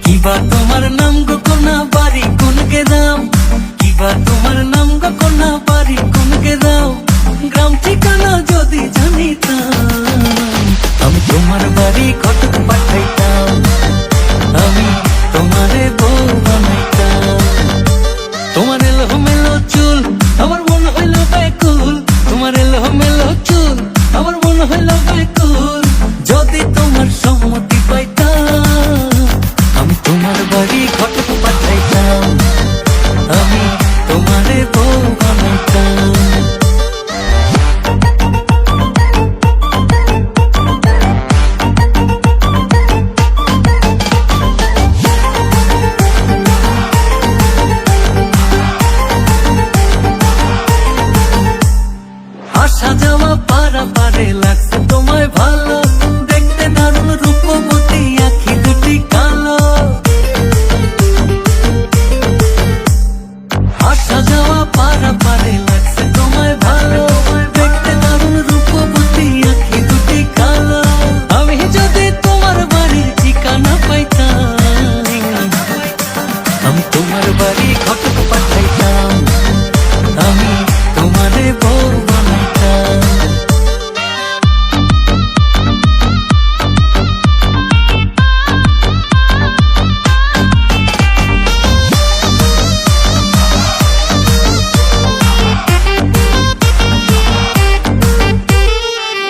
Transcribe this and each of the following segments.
কিবা তোমার নাম গো কোনা বাড়ি কোনকে দাও, কিবা তোমার নাম গো কোনা বাড়ি কোনকে দাও, গ্রাম ঠিকানা যদি জানিতাম আমি তোমার বাড়ি কটক পাঠাইতাম, আমি তোমারে বউ বানাইতাম। তোমার এলো মেলো চুল আমার মন হইল ব্যাকুল, তোমার এলো মেলো চুল আমার মন হইল ব্যাকুল, যদি তোমার সম্মতি পাইতাম আমি তোমার বাড়ি কটক পাঠাইতাম, আমি তোমারে বউ বানাইতাম। আসা যাওয়া পারা পারে লাগছে তোমায় ভালো, দেখতে দারুণ রূপবতী আখি দুটি কালো। আসা যাওয়া পারা পারে লাগছে তোমায় ভালো, দেখতে দারুণ রূপবতী আখি দুটি কালো। আমি যদি তোমার বাড়ির ঠিকানা পাইতাম আমি তোমার বাড়ি কটক পাঠাইতাম, আমি তোমারে বউ বানাইতাম।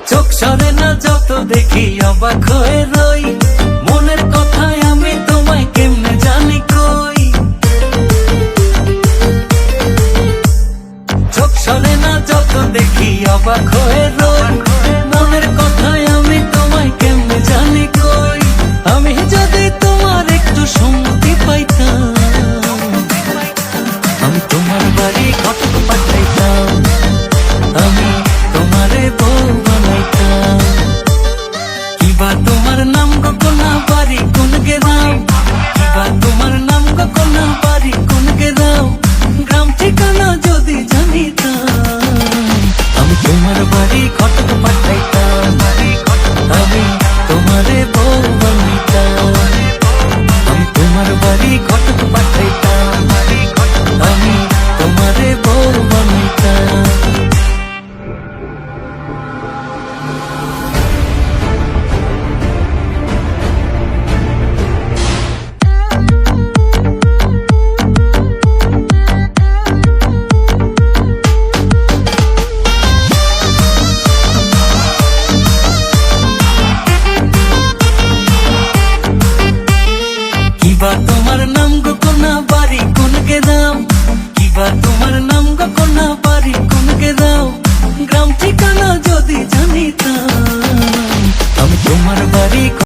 চোখ সরে না যত দেখি অবাক হয়ে রই, মনের কথায় আমি তোমায় কেমনে জানি কই। চোখ সরে না যত দেখি অবাক হয়ে রই, মনের কথায় আমি তোমায় কেমনে জানি কই। আমি যদি তোমার একটু সম্মতি পাইতাম আমি তোমার বাড়ি কটক পাঠাইতাম, আমি তোমারে বউ বানাইতাম। কিবা তোমার নাম গো কোনা বাড়ি কোনকে দাও, কিবা তোমার নাম গো কোনা বাড়ি কোনকে দাও, গ্রাম ঠিকানা যদি জানিতাম আমি তোমার বাড়ি কটক পাঠাইতাম, আমি তোমারে বউ বানাইতাম। আমি তোমার বাড়ি কটক পাঠাইতাম, আমি তোমারে বউ বানাইতাম। কিবা তোমার নাম গো কোনা বাড়ি কোনকে দাও, কিবা তোমার নাম গো কোনা বাড়ি কোনকে দাও, গ্রাম ঠিকানা যদি জানিতাম আমি তোমার বাড়ি